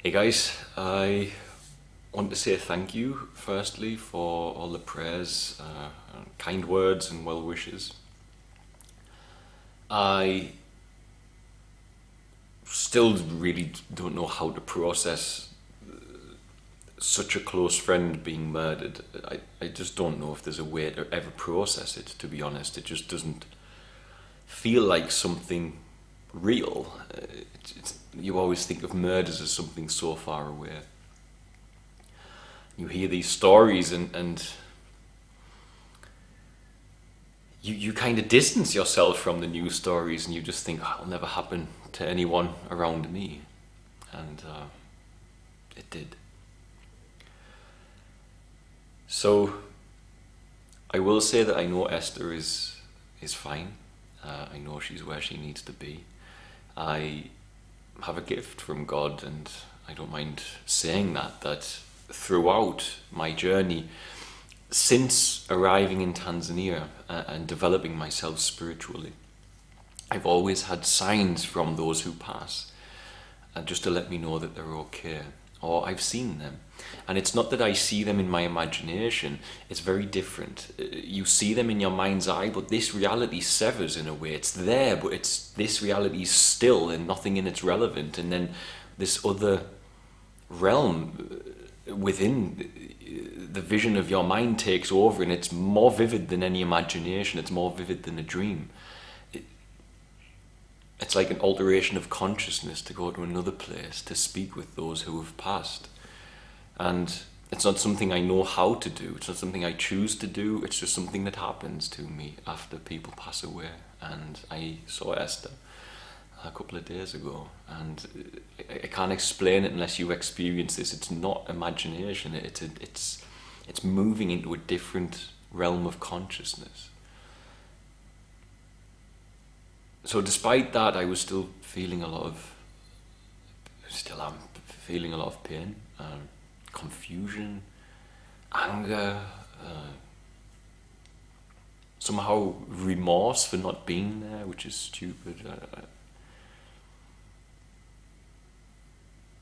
Hey guys, I want to say thank you firstly for all the prayers, kind words, and well wishes. I still really don't know how to process such a close friend being murdered. I just don't know if there's a way to ever process it, to be honest. It just doesn't feel like something real. You always think of murders as something so far away. You hear these stories and you kind of distance yourself from the news stories and you just think, oh, it'll never happen to anyone around me. And it did. So I will say that I know Esther is fine. I know she's where she needs to be. I have a gift from God, and I don't mind saying that throughout my journey, since arriving in Tanzania and developing myself spiritually, I've always had signs from those who pass, just to let me know that they're okay, or I've seen them. And it's not that I see them in my imagination, it's very different. You see them in your mind's eye, but this reality severs in a way. It's there, but this reality is still, and nothing in it's relevant. And then this other realm within the vision of your mind takes over, and it's more vivid than any imagination, it's more vivid than a dream. It's like an alteration of consciousness to go to another place, to speak with those who have passed. And it's not something I know how to do, it's not something I choose to do, it's just something that happens to me after people pass away. And I saw Esther a couple of days ago, and I can't explain it unless you experience this. It's not imagination, it's moving into a different realm of consciousness. So despite that, I was still feeling still am feeling a lot of pain, confusion, anger, somehow remorse for not being there, which is stupid.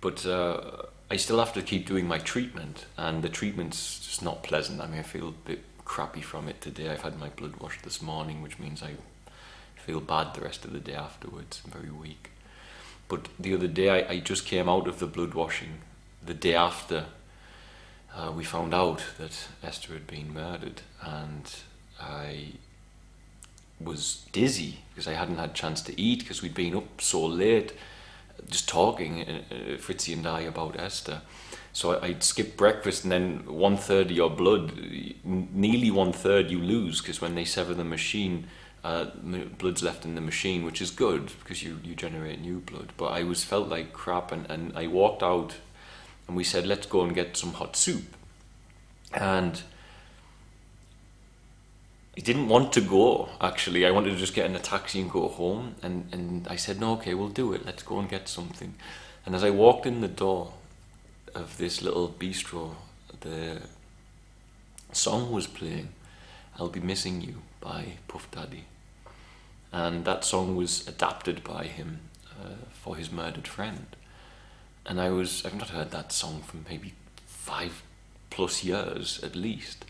But I still have to keep doing my treatment, and the treatment's just not pleasant. I mean, I feel a bit crappy from it today. I've had my blood washed this morning, which means I feel bad the rest of the day afterwards. I'm very weak. But the other day, I just came out of the blood washing the day after we found out that Esther had been murdered, and I was dizzy because I hadn't had a chance to eat because we'd been up so late just talking, Fritzy and I, about Esther. So I'd skip breakfast, and then 1/3 of your blood, nearly 1/3 you lose, because when they sever the machine, blood's left in the machine, which is good because you generate new blood. But I felt like crap, and I walked out and we said, let's go and get some hot soup. And I didn't want to go, actually. I wanted to just get in a taxi and go home, and I said, no, okay, we'll do it, let's go and get something. And as I walked in the door of this little bistro, the song was playing, I'll Be Missing You by Puff Daddy. And that song was adapted by him for his murdered friend. And I've not heard that song for maybe 5+ years at least.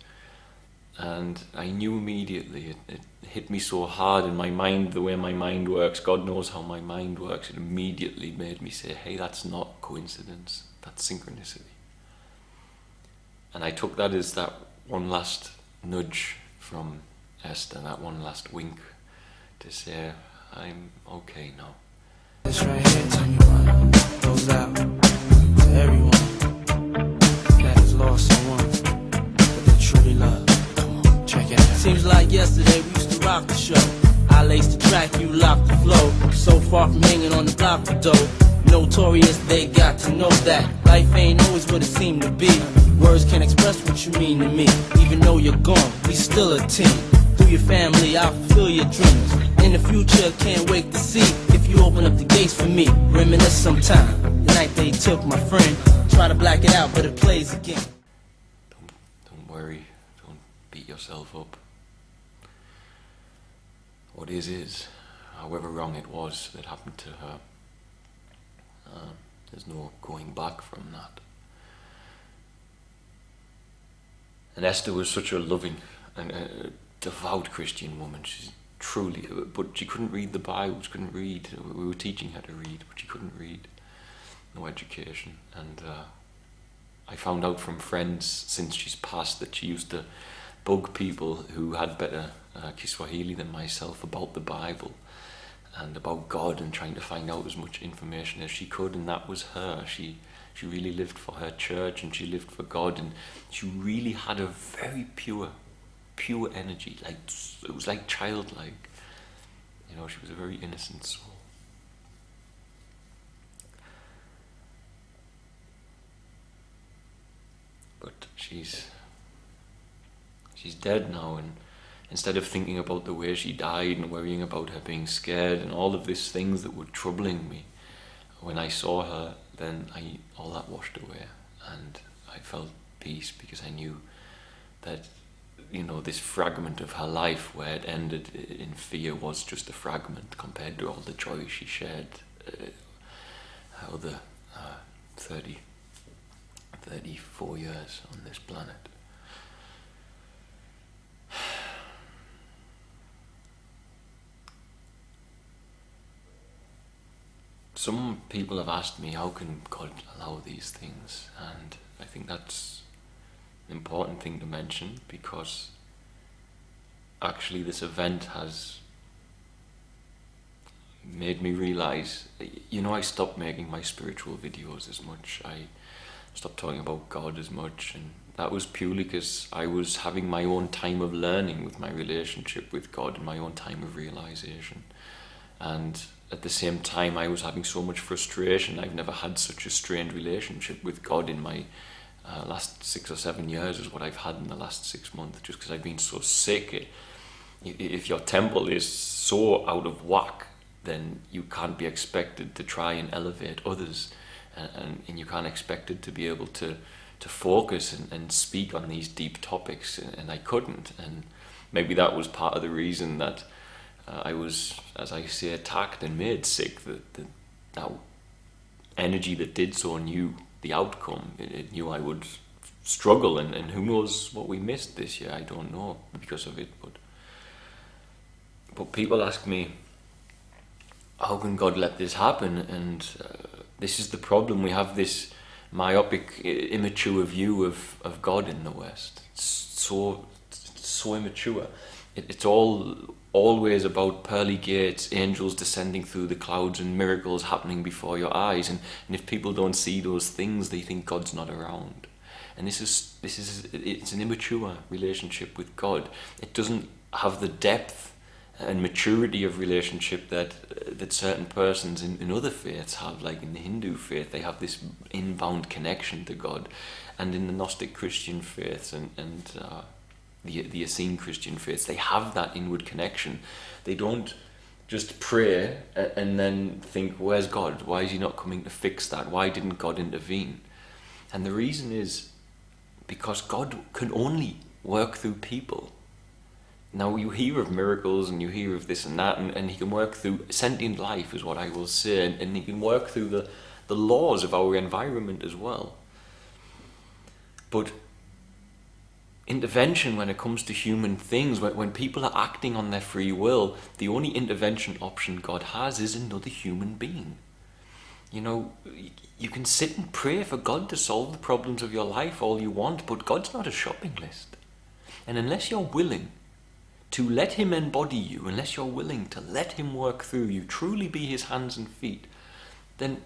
And I knew immediately, it hit me so hard in my mind, the way my mind works. God knows how my mind works. It immediately made me say, hey, that's not coincidence, that's synchronicity. And I took that as that one last nudge from Esther, that one last wink to say, I'm okay now. This right here, tell me what goes out to everyone that has lost someone that they truly love. Come on, check it out. Seems like yesterday we used to rock the show. I laced the track, you locked the flow. So far from hanging on the block for dough. Notorious, they got to know that life ain't always what it seemed to be. Words can't express what you mean to me. Even though you're gone, we still a team. Through your family, I'll fulfill your dreams. In the future, can't wait to see if you open up the gates for me. Reminisce sometime, the night they took my friend. Try to black it out, but it plays again. Don't worry, don't beat yourself up. What is, however wrong it was that happened to her. There's no going back from that. And Esther was such a loving and devout Christian woman. She's truly, but she couldn't read the Bible. She couldn't read. We were teaching her to read, but she couldn't read. No education. And I found out from friends since she's passed that she used to bug people who had better Kiswahili than myself about the Bible and about God, and trying to find out as much information as she could. And that was her. She really lived for her church, and she lived for God, and she really had a very pure energy. Like, it was like childlike. You know, she was a very innocent soul. But she's dead now, and instead of thinking about the way she died and worrying about her being scared and all of these things that were troubling me, when I saw her, then all that washed away, and I felt peace, because I knew that, you know, this fragment of her life where it ended in fear was just a fragment compared to all the joy she shared other 34 years on this planet. Some people have asked me, how can God allow these things? And I think that's an important thing to mention, because actually this event has made me realize, you know, I stopped making my spiritual videos as much. I stopped talking about God as much, and that was purely because I was having my own time of learning with my relationship with God, and my own time of realization. And at the same time, I was having so much frustration. I've never had such a strained relationship with God in my last 6 or 7 years as what I've had in the last 6 months, just because I've been so sick. If your temple is so out of whack, then you can't be expected to try and elevate others, and you can't expect it to be able to focus and speak on these deep topics, and I couldn't. And maybe that was part of the reason that I was, as I say, attacked and made sick. That energy that did so knew the outcome. It knew I would struggle, and who knows what we missed this year. I don't know because of it. But people ask me, how can God let this happen? And this is the problem. We have this myopic, immature view of God in the West. It's so immature. It's always about pearly gates, angels descending through the clouds, and miracles happening before your eyes. And if people don't see those things, they think God's not around. And it's an immature relationship with God. It doesn't have the depth and maturity of relationship that certain persons in other faiths have. Like in the Hindu faith, they have this inbound connection to God, and in the Gnostic Christian faiths and the Essene Christian faiths, they have that inward connection. They don't just pray and then think, where's God? Why is he not coming to fix that? Why didn't God intervene? And the reason is because God can only work through people. Now, you hear of miracles and you hear of this and that, and he can work through sentient life, is what I will say, and he can work through the laws of our environment as well. But intervention, when it comes to human things, when people are acting on their free will, the only intervention option God has is another human being. You know, you can sit and pray for God to solve the problems of your life all you want, but God's not a shopping list. And unless you're willing to let him embody you, unless you're willing to let him work through you, truly be his hands and feet, then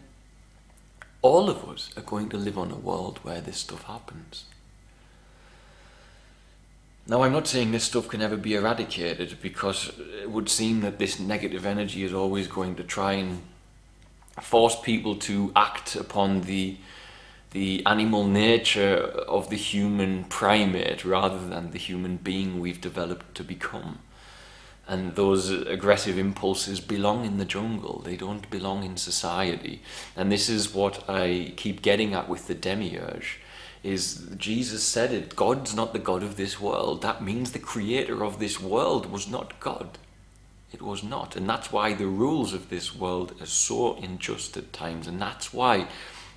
all of us are going to live on a world where this stuff happens. Now, I'm not saying this stuff can ever be eradicated, because it would seem that this negative energy is always going to try and force people to act upon the animal nature of the human primate rather than the human being we've developed to become. And those aggressive impulses belong in the jungle. They don't belong in society. And this is what I keep getting at with the demiurge, is Jesus said it, God's not the God of this world. That means the creator of this world was not God. It was not. And that's why the rules of this world are so unjust at times. And that's why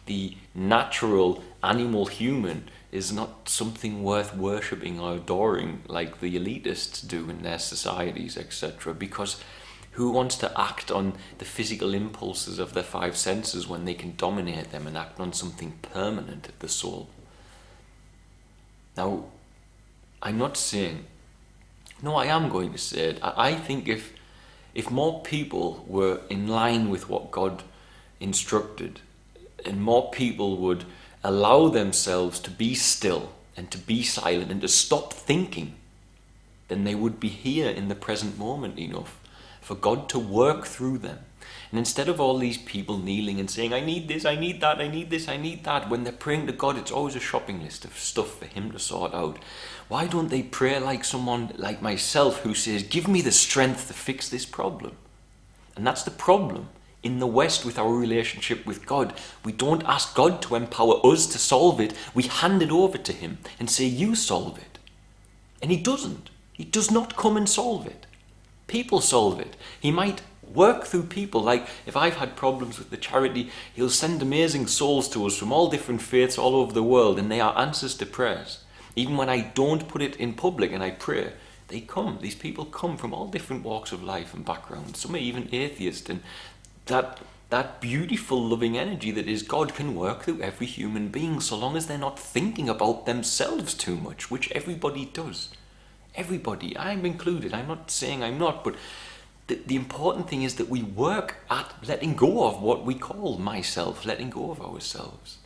the natural animal human is not something worth worshipping or adoring like the elitists do in their societies, etc. Because who wants to act on the physical impulses of their five senses when they can dominate them and act on something permanent of the soul? Now, I'm not saying, no, I am going to say it. I think if more people were in line with what God instructed, and more people would allow themselves to be still and to be silent and to stop thinking, then they would be here in the present moment enough for God to work through them. And instead of all these people kneeling and saying, I need this, I need that, I need this, I need that, when they're praying to God, it's always a shopping list of stuff for Him to sort out. Why don't they pray like someone like myself who says, give me the strength to fix this problem? And that's the problem in the West with our relationship with God. We don't ask God to empower us to solve it. We hand it over to Him and say, you solve it. And He doesn't. He does not come and solve it. People solve it. He might work through people. Like if I've had problems with the charity, He'll send amazing souls to us from all different faiths all over the world, and they are answers to prayers. Even when I don't put it in public and I pray, they come. These people come from all different walks of life and backgrounds. Some are even atheists, and that beautiful loving energy that is God can work through every human being so long as they're not thinking about themselves too much, which everybody does. Everybody, I'm included. I'm not saying I'm not, but the important thing is that we work at letting go of what we call myself, letting go of ourselves.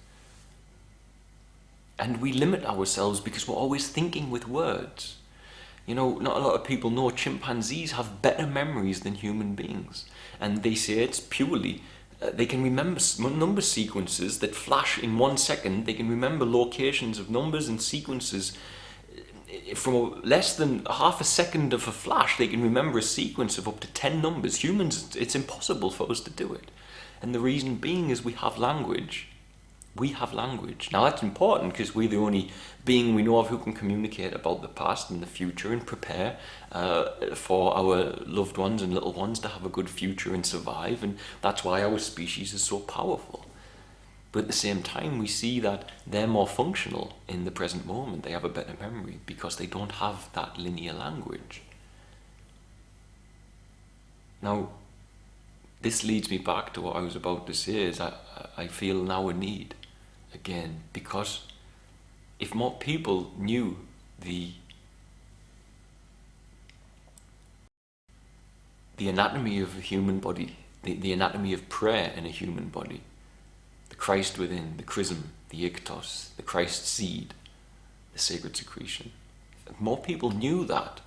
And we limit ourselves because we're always thinking with words. You know, not a lot of people know chimpanzees have better memories than human beings. And they say it's purely, they can remember number sequences that flash in 1 second. They can remember locations of numbers and sequences from less than half a second of a flash. They can remember a sequence of up to 10 numbers. Humans, it's impossible for us to do it. And the reason being is we have language. We have language. Now that's important because we're the only being we know of who can communicate about the past and the future and prepare for our loved ones and little ones to have a good future and survive. And that's why our species is so powerful. But at the same time, we see that they're more functional in the present moment. They have a better memory because they don't have that linear language. Now, this leads me back to what I was about to say, is I feel now a need, again, because if more people knew the anatomy of a human body, the anatomy of prayer in a human body, the Christ within, the chrism, the iktos, the Christ seed, the sacred secretion. If more people knew that,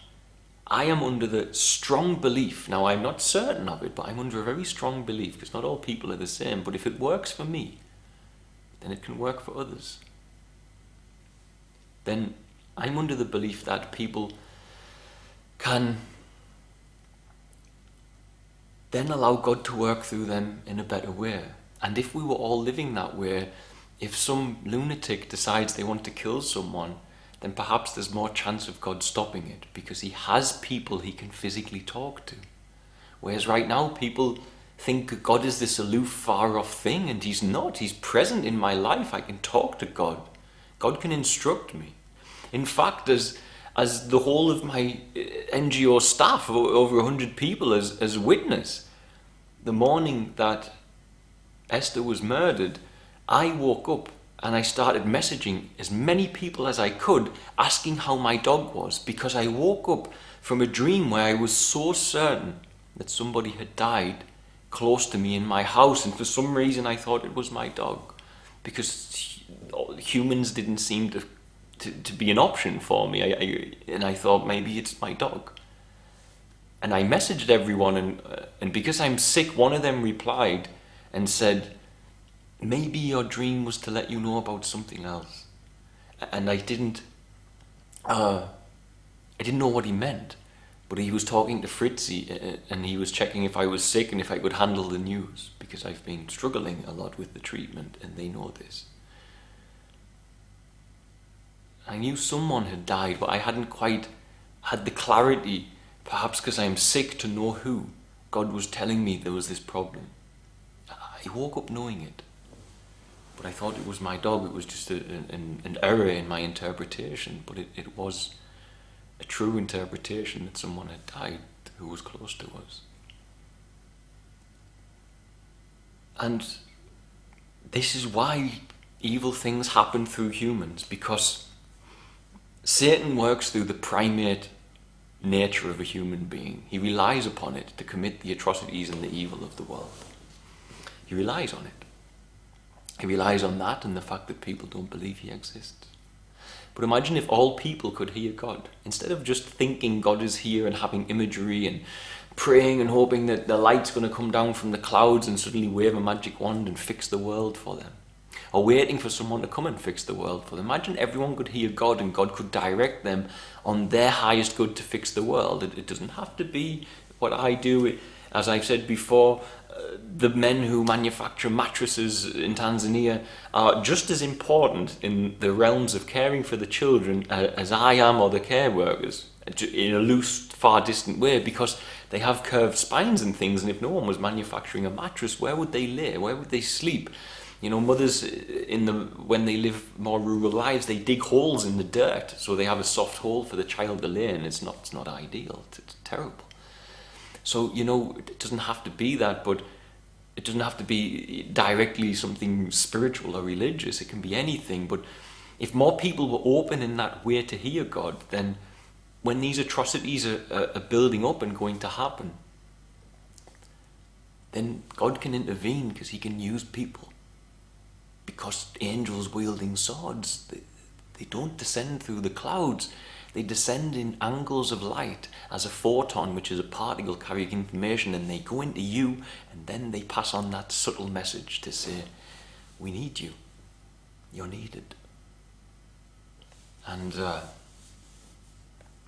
I am under the strong belief, now I'm not certain of it, but I'm under a very strong belief, because not all people are the same, but if it works for me, then it can work for others. Then I'm under the belief that people can then allow God to work through them in a better way. And if we were all living that way, if some lunatic decides they want to kill someone, then perhaps there's more chance of God stopping it because He has people He can physically talk to. Whereas right now people think God is this aloof, far off thing, and He's not. He's present in my life. I can talk to God. God can instruct me. In fact, as the whole of my NGO staff, over 100 people as witness, the morning that Esther was murdered, I woke up and I started messaging as many people as I could, asking how my dog was, because I woke up from a dream where I was so certain that somebody had died close to me in my house, and for some reason I thought it was my dog, because humans didn't seem to be an option for me, and I thought maybe it's my dog. And I messaged everyone, and because I'm sick, one of them replied and said, maybe your dream was to let you know about something else. And I didn't know what he meant, but he was talking to Fritzy, and he was checking if I was sick and if I could handle the news, because I've been struggling a lot with the treatment, and they know this. I knew someone had died, but I hadn't quite had the clarity, perhaps because I'm sick, to know who. God was telling me there was this problem. I woke up knowing it. but I thought it was my dog. It was just an error in my interpretation, but it was a true interpretation that someone had died who was close to us. And this is why evil things happen through humans, because Satan works through the primate nature of a human being. He relies upon it to commit the atrocities and the evil of the world. He relies on it. He relies on that and the fact that people don't believe he exists. But imagine if all people could hear God. Instead of just thinking God is here and having imagery and praying and hoping that the light's going to come down from the clouds and suddenly wave a magic wand and fix the world for them. Or waiting for someone to come and fix the world for them. Imagine everyone could hear God and God could direct them on their highest good to fix the world. It doesn't have to be what I do. As I've said before, the men who manufacture mattresses in Tanzania are just as important in the realms of caring for the children as I am, or the care workers, in a loose, far distant way, because they have curved spines and things, and if no one was manufacturing a mattress, where would they lay? Where would they sleep? You know, mothers when they live more rural lives, they dig holes in the dirt so they have a soft hole for the child to lay in. It's not ideal. It's terrible. So, you know, it doesn't have to be that, but it doesn't have to be directly something spiritual or religious. It can be anything. But if more people were open in that way to hear God, then when these atrocities are building up and going to happen, then God can intervene because he can use people. Because angels wielding swords, they don't descend through the clouds. They descend in angles of light as a photon, which is a particle carrying information, and they go into you, and then they pass on that subtle message to say, we need you. You're needed. And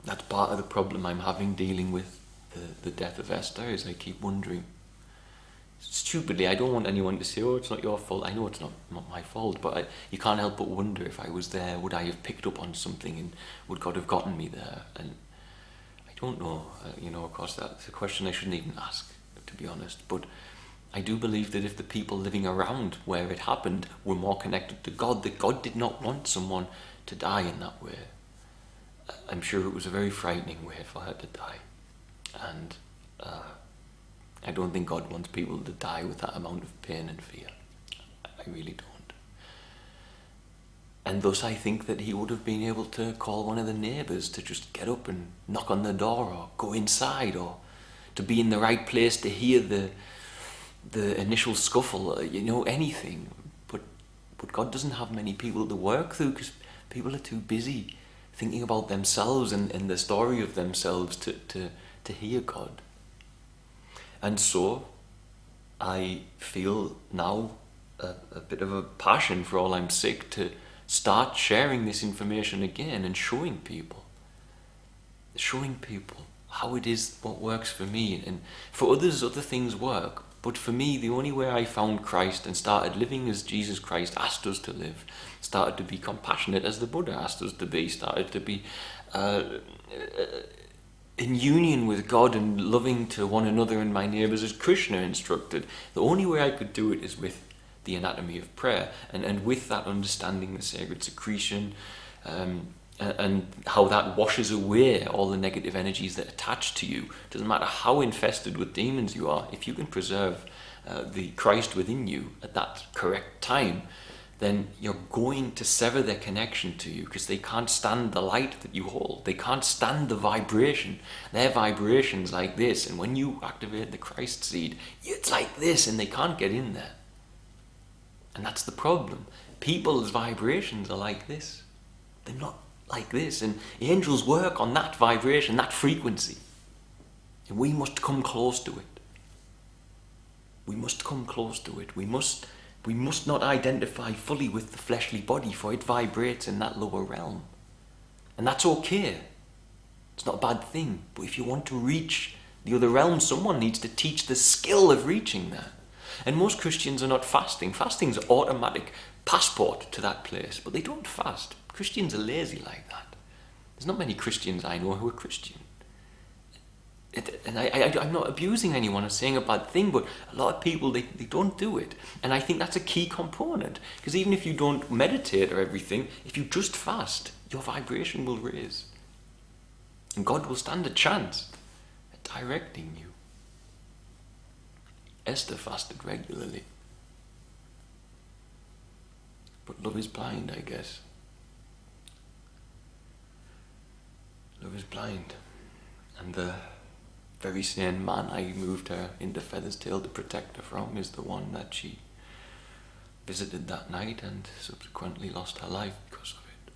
that's part of the problem I'm having dealing with the death of Esther, is I keep wondering, stupidly, I don't want anyone to say, oh, it's not your fault. I know it's not my fault, but you can't help but wonder, if I was there, would I have picked up on something, and would God have gotten me there? And I don't know. You know, of course, that's a question I shouldn't even ask, to be honest. But I do believe that if the people living around where it happened were more connected to God, that God did not want someone to die in that way. I'm sure it was a very frightening way for her to die. And I don't think God wants people to die with that amount of pain and fear. I really don't. And thus I think that he would have been able to call one of the neighbours to just get up and knock on the door, or go inside, or to be in the right place to hear the initial scuffle, you know, anything. But God doesn't have many people to work through, because people are too busy thinking about themselves and the story of themselves to hear God. And so I feel now a bit of a passion, for all I'm sick, to start sharing this information again and showing people how it is, what works for me. And for others, other things work. But for me, the only way I found Christ and started living as Jesus Christ asked us to live, started to be compassionate as the Buddha asked us to be, started to be in union with God and loving to one another and my neighbours as Krishna instructed. The only way I could do it is with the anatomy of prayer, and with that understanding the sacred secretion, and how that washes away all the negative energies that attach to you. Doesn't matter how infested with demons you are, if you can preserve the Christ within you at that correct time, then you're going to sever their connection to you, because they can't stand the light that you hold. They can't stand the vibration. Their vibration's like this, and when you activate the Christ seed, it's like this, and they can't get in there. And that's the problem. People's vibrations are like this. They're not like this, and angels work on that vibration, that frequency. And we must come close to it. We must come close to it. We must not identify fully with the fleshly body, for it vibrates in that lower realm. And that's okay. It's not a bad thing. But if you want to reach the other realm, someone needs to teach the skill of reaching there. And most Christians are not fasting. Fasting's an automatic passport to that place, but they don't fast. Christians are lazy like that. There's not many Christians I know who are Christian. I'm not abusing anyone or saying a bad thing, but a lot of people, they don't do it. And I think that's a key component. Because even if you don't meditate or everything, if you just fast, your vibration will raise. And God will stand a chance at directing you. Esther fasted regularly. But love is blind, I guess. Love is blind. And the very same man I moved her into Feather's Tail to protect her from is the one that she visited that night and subsequently lost her life because of it.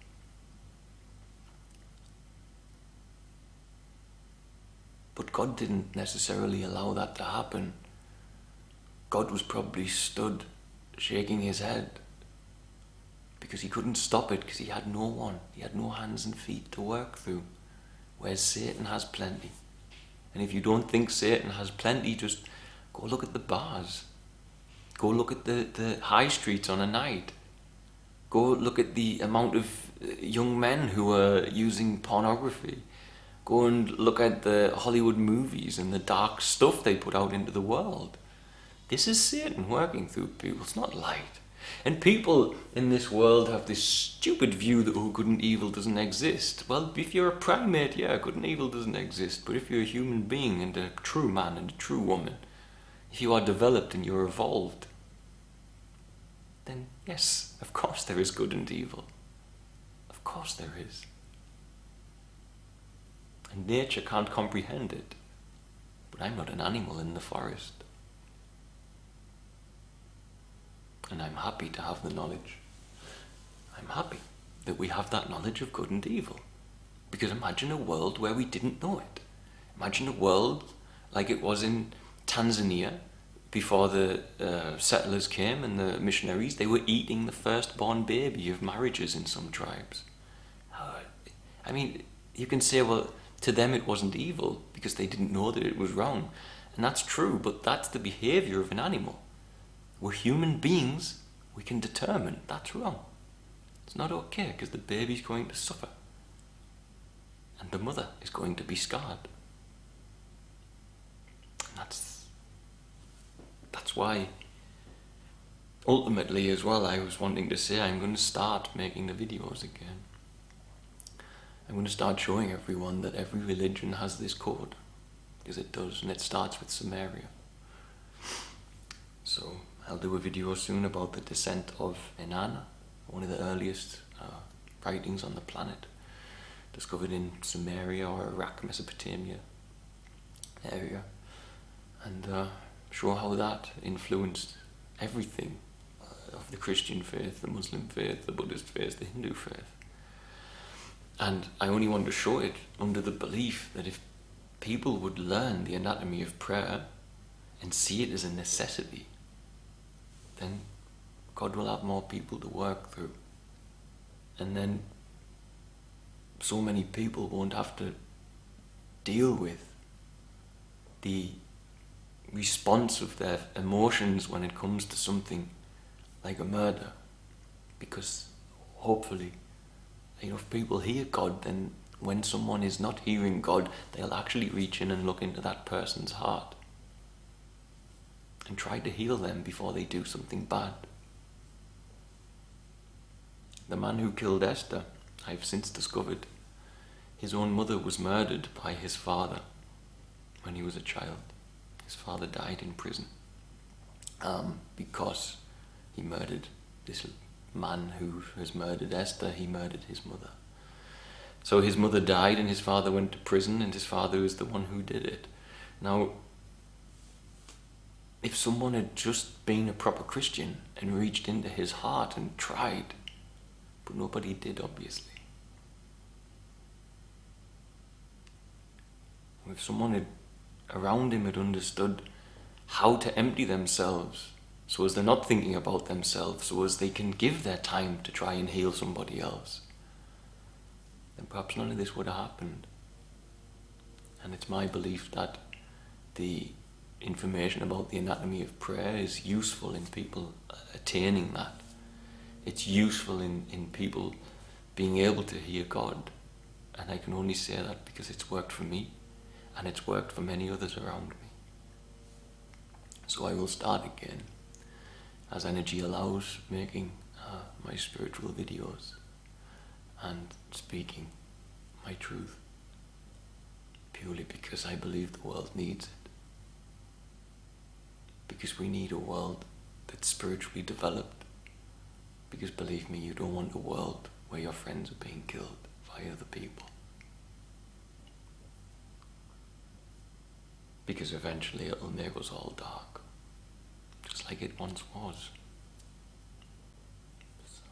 But God didn't necessarily allow that to happen. God was probably stood shaking his head because he couldn't stop it, because he had no one. He had no hands and feet to work through, whereas Satan has plenty. And if you don't think Satan has plenty, just go look at the bars. Go look at the high streets on a night. Go look at the amount of young men who are using pornography. Go and look at the Hollywood movies and the dark stuff they put out into the world. This is Satan working through people. It's not light. And people in this world have this stupid view that, good and evil doesn't exist. Well, if you're a primate, yeah, good and evil doesn't exist. But if you're a human being and a true man and a true woman, if you are developed and you're evolved, then yes, of course there is good and evil. Of course there is. And nature can't comprehend it. But I'm not an animal in the forest. And I'm happy to have the knowledge. I'm happy that we have that knowledge of good and evil. Because imagine a world where we didn't know it. Imagine a world like it was in Tanzania before the settlers came and the missionaries. They were eating the firstborn baby of marriages in some tribes. I mean, you can say, well, to them it wasn't evil because they didn't know that it was wrong. And that's true, but that's the behavior of an animal. We're human beings, we can determine that's wrong. It's not okay because the baby's going to suffer. And the mother is going to be scarred. And that's why, ultimately as well, I was wanting to say I'm going to start making the videos again. I'm going to start showing everyone that every religion has this code. Because it does, and it starts with Samaria. So I'll do a video soon about the descent of Inanna, one of the earliest writings on the planet, discovered in Samaria or Iraq, Mesopotamia area, and show how that influenced everything of the Christian faith, the Muslim faith, the Buddhist faith, the Hindu faith. And I only want to show it under the belief that if people would learn the anatomy of prayer and see it as a necessity, then God will have more people to work through. And then so many people won't have to deal with the response of their emotions when it comes to something like a murder. Because hopefully, if people hear God, then when someone is not hearing God, they'll actually reach in and look into that person's heart and try to heal them before they do something bad. The man who killed Esther, I've since discovered, his own mother was murdered by his father when he was a child. His father died in prison because he murdered this man who has murdered Esther. He murdered his mother. So his mother died and his father went to prison, and his father is the one who did it. Now, if someone had just been a proper Christian and reached into his heart and tried, but nobody did, obviously. If someone around him had understood how to empty themselves so as they're not thinking about themselves, so as they can give their time to try and heal somebody else, then perhaps none of this would have happened. And it's my belief that the information about the anatomy of prayer is useful in people attaining that. It's useful in people being able to hear God. And I can only say that because it's worked for me. and it's worked for many others around me. So I will start again, as energy allows, making my spiritual videos and speaking my truth, purely because I believe the world needs it. Because we need a world that's spiritually developed. Because believe me, you don't want a world where your friends are being killed by other people. Because eventually it'll make us all dark, just like it once was. So,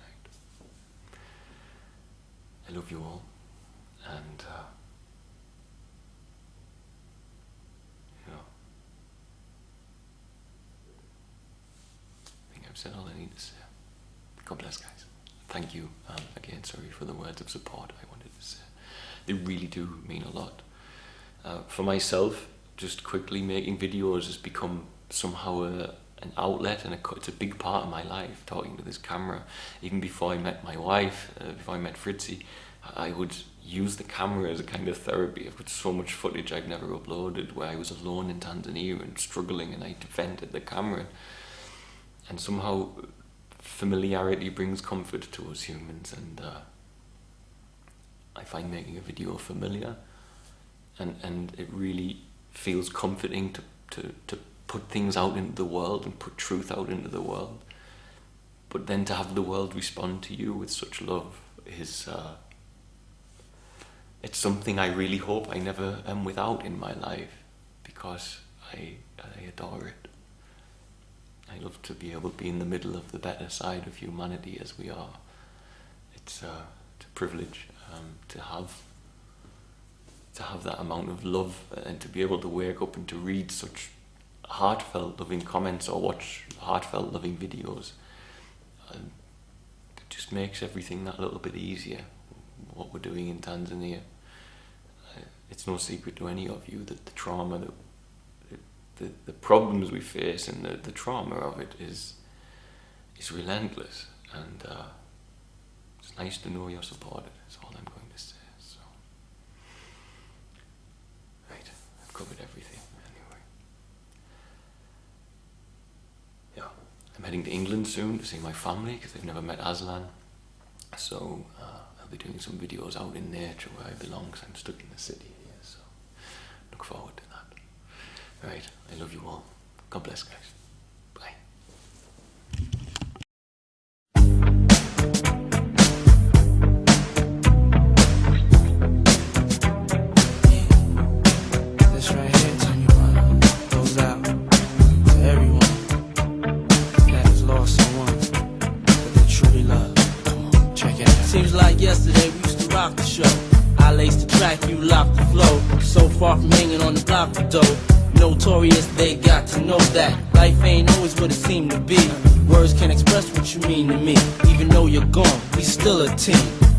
right. I love you all, and I think I've said all I need to say. God bless, guys. Thank you again. Sorry for the words of support I wanted to say. They really do mean a lot. For myself, just quickly, making videos has become somehow an outlet, and it's a big part of my life, talking to this camera. Even before I met my wife, before I met Fritzi, I would use the camera as a kind of therapy. I've got so much footage I've never uploaded where I was alone in Tanzania and struggling, and I defended the camera. And somehow familiarity brings comfort to us humans, and I find making a video familiar, and it really feels comforting to put things out into the world and put truth out into the world. But then to have the world respond to you with such love is it's something I really hope I never am without in my life, because I adore it. I love to be able to be in the middle of the better side of humanity as we are. It's a privilege to have that amount of love, and to be able to wake up and to read such heartfelt, loving comments or watch heartfelt, loving videos. It just makes everything that little bit easier, what we're doing in Tanzania. It's no secret to any of you that the trauma, the problems we face, and the trauma of it is relentless, and it's nice to know you're supported. That's all I'm going to say. So, right, I've covered everything anyway. Yeah, I'm heading to England soon to see my family, because they've never met Aslan. So I'll be doing some videos out in nature where I belong, because I'm stuck in the city here. So look forward to that. Right, I love you all. God bless, guys. Bye. This right here, tell me what goes out to everyone that has lost someone that they truly love. Come on, check it out. Seems like yesterday we used to rock the show. I laced the track, you locked the flow. So far from hanging on the block for dough. Notorious, they got to know that life ain't always what it seemed to be. Words can't express what you mean to me. Even though you're gone, we still a team.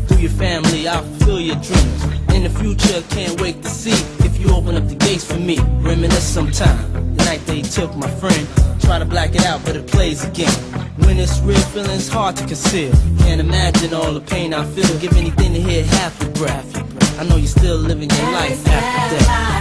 Through your family, I'll fulfill your dreams. In the future, can't wait to see if you open up the gates for me. Reminisce sometime, the night they took my friend. Try to black it out, but it plays again. When it's real, feeling's hard to conceal. Can't imagine all the pain I feel. Give anything to hear half your breath. I know you're still living your life after death.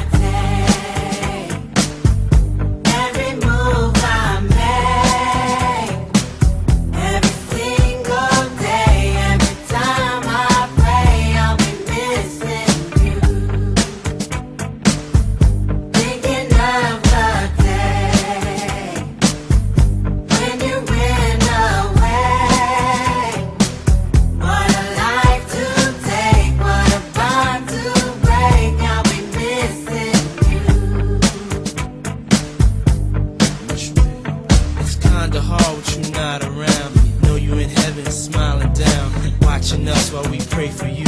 Watching us while we pray for you.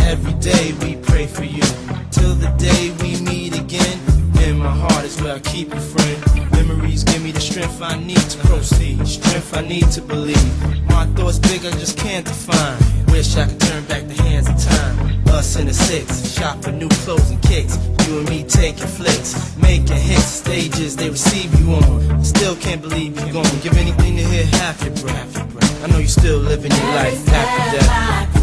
Every day we pray for you. Till the day we meet again. In my heart is where I keep you, friend. Memories give me the strength I need to proceed. Strength I need to believe. My thoughts big, I just can't define. Wish I could turn back the hands of time. Us in the six, shop for new clothes and kicks. You and me taking flicks, making hits, stages they receive you on. Still can't believe you're gone. Give anything to hear half your breath. I know you're still living your life after death.